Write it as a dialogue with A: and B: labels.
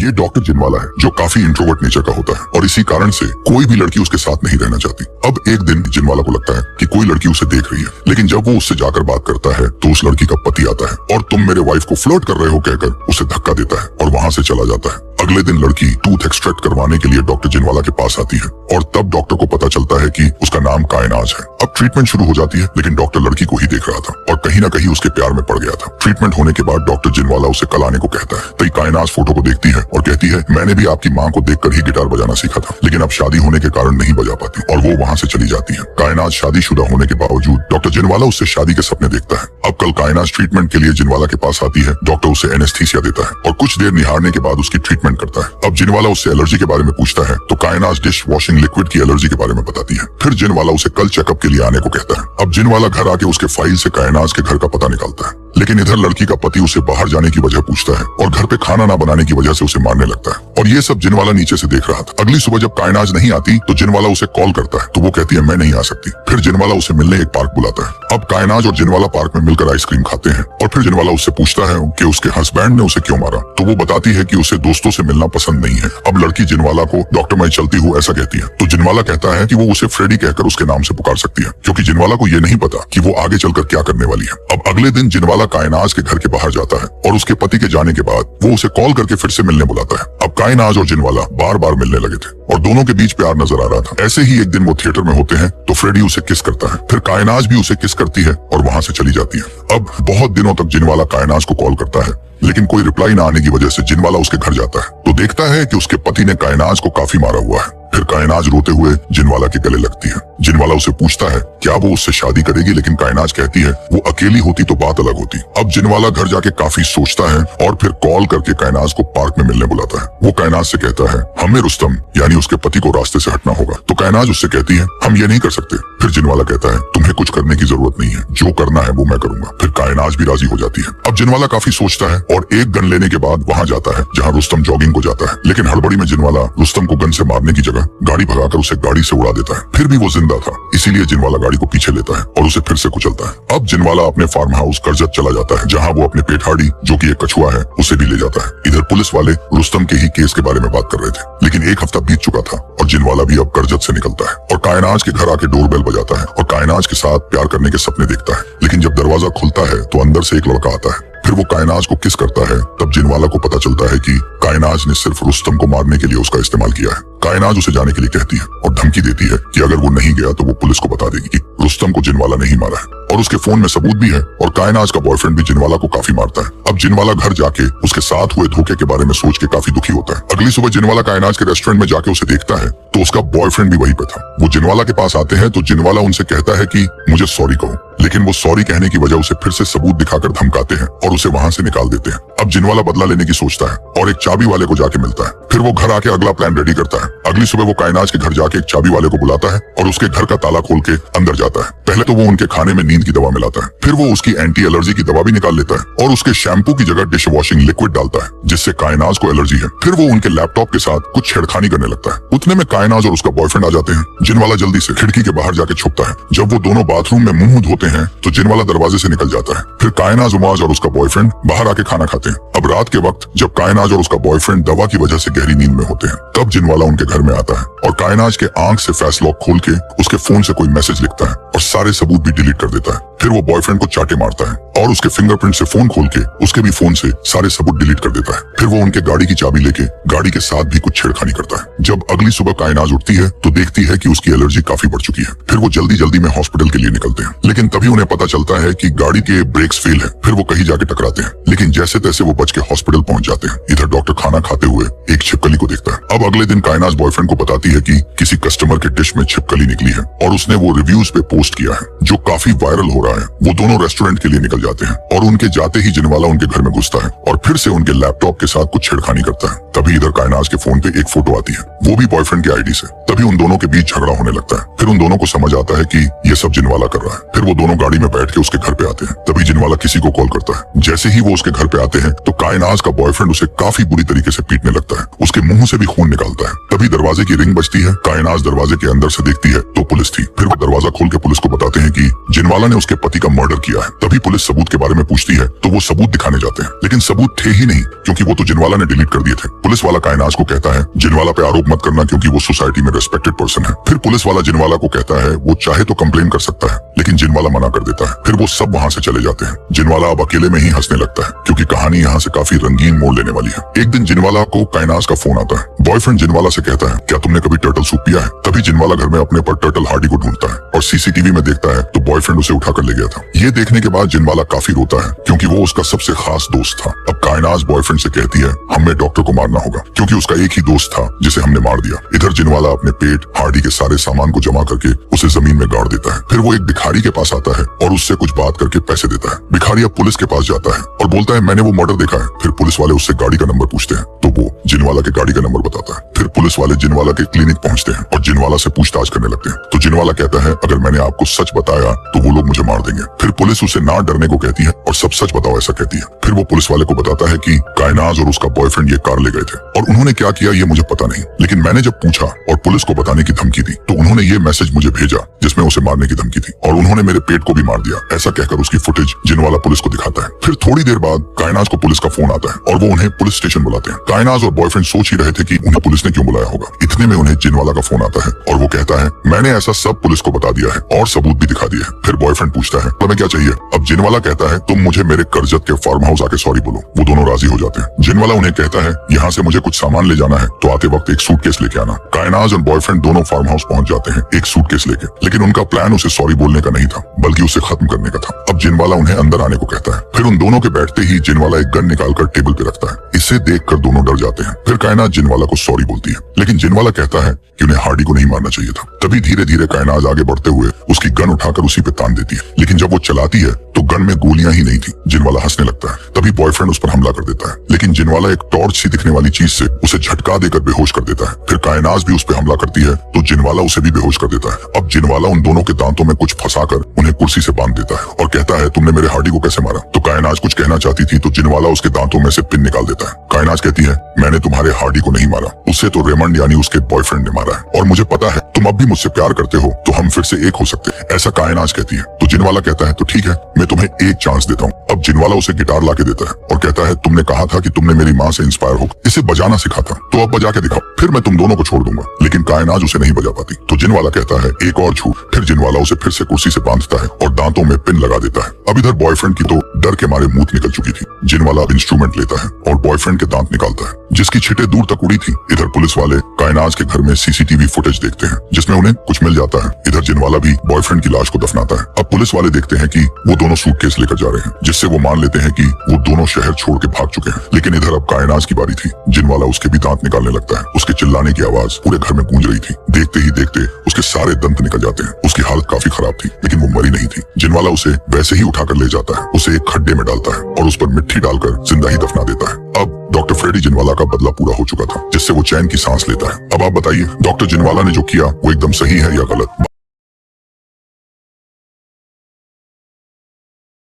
A: ये डॉक्टर जिनवाला है जो काफी इंट्रोवर्ट नेचर का होता है और इसी कारण से कोई भी लड़की उसके साथ नहीं रहना चाहती। अब एक दिन जिनवाला को लगता है कि कोई लड़की उसे देख रही है, लेकिन जब वो उससे जाकर बात करता है तो उस लड़की का पति आता है और तुम मेरे वाइफ को फ्लर्ट कर रहे हो कहकर उसे धक्का देता है और वहाँ से चला जाता है। अगले दिन लड़की टूथ एक्सट्रैक्ट करवाने के लिए डॉक्टर जिनवाला के पास आती है और तब डॉक्टर को पता चलता है कि उसका नाम कायनाज है। अब ट्रीटमेंट शुरू हो जाती है, लेकिन डॉक्टर लड़की को ही देख रहा था और कहीं ना कहीं उसके प्यार में पड़ गया था। ट्रीटमेंट होने के बाद डॉक्टर जिनवाला उसे कल आने को कहता है, तभी कायनाज फोटो को देखती है और कहती है, मैंने भी आपकी माँ को देखकर ही गिटार बजाना सीखा था, लेकिन अब शादी होने के कारण नहीं बजा पाती, और वो वहाँ से चली जाती है। कायनाज शादीशुदा होने के बावजूद डॉक्टर जिनवाला उससे शादी के सपने देखता है। अब कल कायनाज ट्रीटमेंट के लिए जिनवाला के पास आती है। डॉक्टर उसे एनेस्थीसिया देता है और कुछ देर निहारने के बाद उसकी ट्रीटमेंट करता है। अब जिनवाला उससे एलर्जी के बारे में पूछता है तो कायनाज डिश वॉशिंग लिक्विड की एलर्जी के बारे में बताती है। फिर जिनवाला उसे कल चेकअप के लिए आने को कहता है। अब जिनवाला घर आके उसके फाइल से कायनाज के घर का पता निकालता है, लेकिन इधर लड़की का पति उसे बाहर जाने की वजह पूछता है और घर पे खाना ना बनाने की वजह से उसे मारने लगता है, और ये सब जिनवाला नीचे से देख रहा था। अगली सुबह जब कायनाज नहीं आती तो जिनवाला उसे कॉल करता है तो वो कहती है मैं नहीं आ सकती। फिर जिनवाला उसे मिलने एक पार्क बुलाता है। अब कायनाज और जिनवाला पार्क में मिलकर आइसक्रीम खाते हैं और फिर जिनवाला उससे पूछता है कि उसके हस्बैंड ने उसे क्यों मारा, तो वो बताती है कि उसे दोस्तों से मिलना पसंद नहीं है। अब लड़की जिनवाला को डॉक्टर मैं चलती हूँ ऐसा कहती है, तो जिनवाला कहता है कि वो उसे फ्रेडी कहकर उसके नाम से पुकार सकती है, क्योंकि जिनवाला को ये नहीं पता कि वो आगे चलकर क्या करने वाली है। अब अगले दिन जिनवाला कायनाज के घर के बाहर जाता है और उसके पति के जाने के बाद वो उसे कॉल करके फिर से मिलने बुलाता है। अब कायनाज और जिनवाला बार बार मिलने लगे थे और दोनों के बीच प्यार नजर आ रहा था। ऐसे ही एक दिन वो थिएटर में होते हैं तो फ्रेडी उसे किस करता है, फिर कायनाज भी उसे किस करती है और वहां से चली जाती है। अब बहुत दिनों तक जिनवाला कायनाज को कॉल करता है, लेकिन कोई रिप्लाई ना आने की वजह से जिनवाला उसके घर जाता है तो देखता है कि उसके पति ने कायनाज को काफी मारा हुआ है। फिर कायनाज रोते हुए जिनवाला के गले लगती है। जिनवाला उसे पूछता है क्या वो उससे शादी करेगी, लेकिन कायनाज कहती है वो अकेली होती तो बात अलग होती। अब जिनवाला घर जाके काफी सोचता है और फिर कॉल करके कायनाज को पार्क में मिलने बुलाता है। वो कायनाज से कहता है हमें रुस्तम यानी उसके पति को रास्ते से हटना होगा, तो कायनाज उससे कहती है हम ये नहीं कर सकते। फिर जिनवाला कहता है तुम्हें कुछ करने की जरूरत नहीं है, जो करना है वो मैं करूंगा। फिर कायनाज भी राजी हो जाती है। अब जिनवाला काफी सोचता है और एक गन लेने के बाद वहां जाता है जहाँ रुस्तम जॉगिंग को जाता है, लेकिन हड़बड़ी में जिनवाला रुस्तम को गन से मारने की जगह गाड़ी भगाकर उसे गाड़ी से उड़ा देता है। फिर भी वो जिंदा था, इसीलिए जिनवाला गाड़ी को पीछे लेता है और उसे फिर से कुचलता है। अब जिनवाला अपने फार्म हाउस करजत चला जाता है, जहाँ वो अपने पेठाड़ी जो कि एक कछुआ है उसे भी ले जाता है। इधर पुलिस वाले रुस्तम के ही केस के बारे में बात कर रहे थे, लेकिन एक हफ्ता बीत चुका था और जिनवाला भी अब करजत से निकलता है और कायनाज के घर आके डोरबेल बजाता है और कायनाज के साथ प्यार करने के सपने देखता है। लेकिन जब दरवाजा खुलता है तो अंदर से एक लड़का आता है। फिर वो कायनाज को किस करता है। तब जिनवाला को पता चलता है कि कायनाज ने सिर्फ रुस्तम को मारने के लिए उसका इस्तेमाल किया है। कायनाज उसे जाने के लिए कहती है और धमकी देती है कि अगर वो नहीं गया तो वो पुलिस को बता देगी कि रुस्तम को जिनवाला नहीं मारा है, और उसके फोन में सबूत भी है। और कायनाज का बॉयफ्रेंड भी जिनवाला को काफी मारता है। अब जिनवाला घर जाके उसके साथ हुए धोखे के बारे में सोच के काफी दुखी होता है। अगली सुबह जिनवाला कायनाज के रेस्टोरेंट में जाके उसे देखता है तो उसका बॉयफ्रेंड भी वहीं पे था। वो जिनवाला के पास आते हैं तो जिनवाला उनसे कहता है कि मुझे सॉरी कहो, लेकिन वो सॉरी कहने की वजह उसे फिर से सबूत दिखाकर धमकाते हैं और उसे वहां से निकाल देते हैं। अब जिनवाला बदला लेने की सोचता है और एक चाबी वाले को जाके मिलता है। फिर वो घर आके अगला प्लान रेडी करता है। अगली सुबह वो कायनाज के घर जाके एक चाबी वाले को बुलाता है और उसके घर का ताला खोल के अंदर जाता है। पहले तो वो उनके खाने में नींद की दवा मिलाता है, फिर वो उसकी एंटी एलर्जी की दवा भी निकाल लेता है और उसके शैम्पू की जगह डिश वॉशिंग लिक्विड डालता है जिससे कायनाज को एलर्जी है। फिर वो उनके लैपटॉप के साथ कुछ छेड़खानी करने लगता है। उतने में कायनाज और उसका बॉयफ्रेंड आ जाते हैं। जिनवाला जल्दी से खिड़की के बाहर जाके छुपता है। जब वो दोनों बाथरूम में मुंह धोते हैं तो जिनवाला दरवाजे से निकल जाता है। फिर कायनाज, उमाज और उसका बॉयफ्रेंड बाहर आके खाना खाते हैं। अब रात के वक्त जब कायनाज और उसका बॉयफ्रेंड दवा की वजह से गहरी नींद में होते हैं तब जिनवाला उनके घर में आता है और कायनाज के आंख से फैस लॉक खोल के उसके फोन से कोई मैसेज लिखता है और सारे सबूत भी डिलीट कर देता है। फिर वो बॉयफ्रेंड को चाटे मारता है और उसके फिंगरप्रिंट से फोन खोल के उसके भी फोन से सारे सबूत डिलीट कर देता है। फिर वो उनके गाड़ी की चाबी लेके गाड़ी के साथ भी कुछ छेड़खानी करता है। जब अगली सुबह कायनाज उठती है तो देखती है कि उसकी एलर्जी काफी बढ़ चुकी है। फिर वो जल्दी जल्दी में हॉस्पिटल के लिए निकलते हैं, लेकिन तभी उन्हें पता चलता है कि गाड़ी के ब्रेक्स फेल है। फिर वो कहीं जाके टकराते हैं, लेकिन जैसे तैसे वो बच के हॉस्पिटल पहुंच जाते हैं। इधर डॉक्टर खाना खाते हुए एक छिपकली को देखता है। अब अगले दिन कायनाज बॉयफ्रेंड को बताती है कि किसी कस्टमर के डिश में छिपकली निकली है और उसने वो रिव्यूज पे पोस्ट किया है जो काफी वायरल हो रहा है। वो दोनों रेस्टोरेंट के लिए निकल जाते हैं और उनके जाते ही जिनवाला उनके घर में घुसता है और फिर से उनके लैपटॉप के साथ कुछ छेड़खानी करता है। तभी इधर कायनाज के फोन पे एक फोटो आती है, वो भी बॉयफ्रेंड के आईडी से। तभी उन दोनों के बीच झगड़ा होने लगता है। फिर उन दोनों को समझ आता है कि ये सब जिनवाला कर रहा है। फिर वो दोनों गाड़ी में बैठ के उसके घर पे आते हैं। तभी जिनवाला किसी को कॉल करता है। जैसे ही वो उसके घर पे आते हैं तो कायनाज का बॉयफ्रेंड उसे काफी बुरी तरीके से पीटने लगता है, उसके मुंह से भी खून निकालता है। तभी दरवाजे की रिंग बजती है। कायनाज दरवाजे के अंदर से देखती है तो पुलिस थी। फिर वो दरवाजा खोल के पुलिस को बताते हैं कि जिनवाला ने उसके पति का मर्डर किया है। तभी पुलिस सबूत के बारे में पूछती है तो वो सबूत दिखाने जाते हैं, लेकिन सबूत थे ही नहीं क्योंकि वो तो जिनवाला ने डिलीट कर दिए थे। पुलिस वाला कायनाज को कहता है जिनवाला पे आरोप मत करना क्योंकि वो सोसाइटी में रेस्पेक्टेड पर्सन है। फिर पुलिस वाला जिनवाला को कहता है वो चाहे तो कंप्लेन कर सकता है, लेकिन जिनवाला मना कर देता है। फिर वो सब वहाँ से चले जाते हैं। जिनवाला अब अकेले में ही हंसने लगता है क्योंकि कहानी यहाँ से काफी रंगीन मोड़ लेने वाली है। एक दिन जिनवाला को कायनाज का फोन आता है। बॉयफ्रेंड जिनवाला से कहता है क्या तुमने कभी टर्टल सूप पिया है? तभी जिनवाला घर में अपने पर टर्टल हार्डी को ढूंढता है और सीसीटीवी में देखता है तो बॉयफ्रेंड उसे उठाकर ले गया था। ये देखने के बाद जिनवाला काफी रोता है क्योंकि वो उसका सबसे खास दोस्त था। अब कायनाज बॉयफ्रेंड से कहती है हमें डॉक्टर को मारना होगा क्योंकि उसका एक ही दोस्त था जिसे हमने मार दिया। इधर जिनवाला अपने पेट हार्डी के सारे सामान को जमा करके उसे जमीन में गाड़ देता है। फिर वो एक भिखारी के पास आता है और उससे कुछ बात करके पैसे देता है। भिखारी अब पुलिस के पास जाता है और बोलता है मैंने वो मर्डर देखा है। फिर पुलिस वाले उससे गाड़ी का नंबर पूछते हैं तो वो जिनवाला के गाड़ी का नंबर बताता है। फिर पुलिस वाले जिनवाला के क्लिनिक पहुंचते हैं और जिनवाला से पूछताछ करने लगते हैं। तो जिनवाला कहता है अगर मैंने आपको सच बताया तो वो लोग मुझे मार देंगे। फिर पुलिस उसे ना डरने को कहती है और सब सच बताओ ऐसा कहती है। फिर वो पुलिस वाले को बताता है कि कायनाज और उसका बॉयफ्रेंड ये कार ले गए थे और उन्होंने क्या किया ये मुझे पता नहीं, लेकिन मैंने जब पूछा और पुलिस को बताने की धमकी दी तो उन्होंने ये मैसेज मुझे भेजा जिसमें उसे मारने की धमकी थी और उन्होंने मेरे पेट को भी मार दिया। ऐसा कहकर उसकी फुटेज जिनवाला पुलिस को दिखाता है। फिर थोड़ी देर बाद कायनाज को पुलिस का फोन आता है और वो उन्हें पुलिस स्टेशन बुलाते हैं। कायनाज और बॉयफ्रेंड सोच ही रहे थे कि उन्हें पुलिस ने क्यों बुलाया होगा। इतने में उन्हें जिनवाला का फोन आता है और वो कहता है मैंने ऐसा सब पुलिस को बता दिया है और सबूत भी दिखा दिए। फिर बॉयफ्रेंड पूछता है तुम्हें क्या चाहिए? अब जिनवाला कहता है तुम मुझे मेरे कर्जत के फार्म हाउस आके सॉरी बोलो। वो दोनों राजी हो जाते हैं। जिनवाला उन्हें कहता है यहाँ से मुझे कुछ सामान ले जाना है तो आते वक्त एक सूटकेस लेके आना। कायनाज और बॉयफ्रेंड दोनों फार्म हाउस पहुंच जाते हैं एक सूटकेस लेके, लेकिन उनका प्लान उसे सॉरी बोलने का नहीं था बल्कि उसे खत्म करने का था। अब जिनवाला उन्हें अंदर आने को कहता है। फिर उन दोनों के बैठते ही जिनवाला एक गन निकालकर टेबल पे रखता है। इसे देखकर दोनों डर जाते हैं। फिर कायनाज जिनवाला को सॉरी बोलती है, लेकिन जिनवाला कहता है कि उन्हें हार्डी को नहीं मारना चाहिए था। तभी धीरे धीरे कायनाज आगे बढ़ते हुए उसकी गन उठाकर उसी पे तान देती है, लेकिन जब वो चलाती है तो गन में गोलियां ही नहीं थी। जिनवाला हंसने लगता है। तभी बॉयफ्रेंड उस पर हमला कर देता है, लेकिन जिनवाला एक टॉर्च सी दिखने वाली चीज से उसे झटका देकर बेहोश कर देता है। फिर कायनाज भी उस पर हमला करती है तो जिनवाला उसे भी बेहोश कर देता है। अब जिनवाला उन दोनों के दांतों में कुछ फंसाकर उन्हें कुर्सी से बांध देता है और कहता है तुमने मेरे हार्डी को कैसे मारा? तो कायनाज कुछ कहना चाहती थी तो जिनवाला उसके दांतों में से पिन निकाल देता है। कायनाज कहती है मैंने तुम्हारे हार्डी को नहीं मारा, उससे तो रेमंड यानी उसके बॉयफ्रेंड ने मारा है और मुझे पता है तुम अब भी मुझसे प्यार करते हो तो हम फिर से एक हो सकते हैं, ऐसा कायनाज कहती है। तो जिनवाला कहता है तो ठीक है मैं तुम्हें एक चांस देता हूँ। अब जिनवाला उसे गिटार लाके देता है और कहता है तुमने कहा था कि तुमने मेरी माँ से इंस्पायर हो इसे बजाना सिखा था, तो अब बजा के दिखाओ फिर मैं तुम दोनों को छोड़ दूंगा। लेकिन कायनाज उसे नहीं बजा पाती तो जिनवाला कहता है एक और झूठ। फिर जिनवाला उसे फिर से कुर्सी से बांधता है और दांतों में पिन लगा देता है। अब इधर बॉयफ्रेंड की तो डर के मारे मूत निकल चुकी थी। जिनवाला अब इंस्ट्रूमेंट लेता है और बॉयफ्रेंड के दांत निकालता है जिसकी छिटे दूर तक उड़ी थी। इधर पुलिस वाले कायनाज के घर में सीसीटीवी फुटेज देखते हैं जिसमें उन्हें कुछ मिल जाता है। इधर जिनवाला भी बॉयफ्रेंड की लाश को दफनाता है। अब पुलिस वाले देखते हैं कि वो दोनों सूटकेस लेकर जा रहे हैं, जिससे वो मान लेते हैं कि वो दोनों शहर छोड़ के भाग चुके हैं। लेकिन इधर अब कायनाज की बारी थी। जिनवाला उसके भी दांत निकालने लगता है। उसके चिल्लाने की आवाज पूरे घर में गूंज रही थी। देखते ही देखते उसके सारे दंत निकल जाते हैं। उसकी हालत काफी खराब थी लेकिन वो मरी नहीं थी। जिनवाला उसे वैसे ही उठाकर ले जाता है, उसे एक खड्डे में डालता है और उस पर मिट्टी डालकर जिंदा ही दफना देता है। अब डॉक्टर फ्रेडी जिनवाला का बदला पूरा हो चुका था जिससे वो चैन की सांस लेता है। अब आप बताइए डॉक्टर जिनवाला ने जो किया वो एकदम सही है या गलत?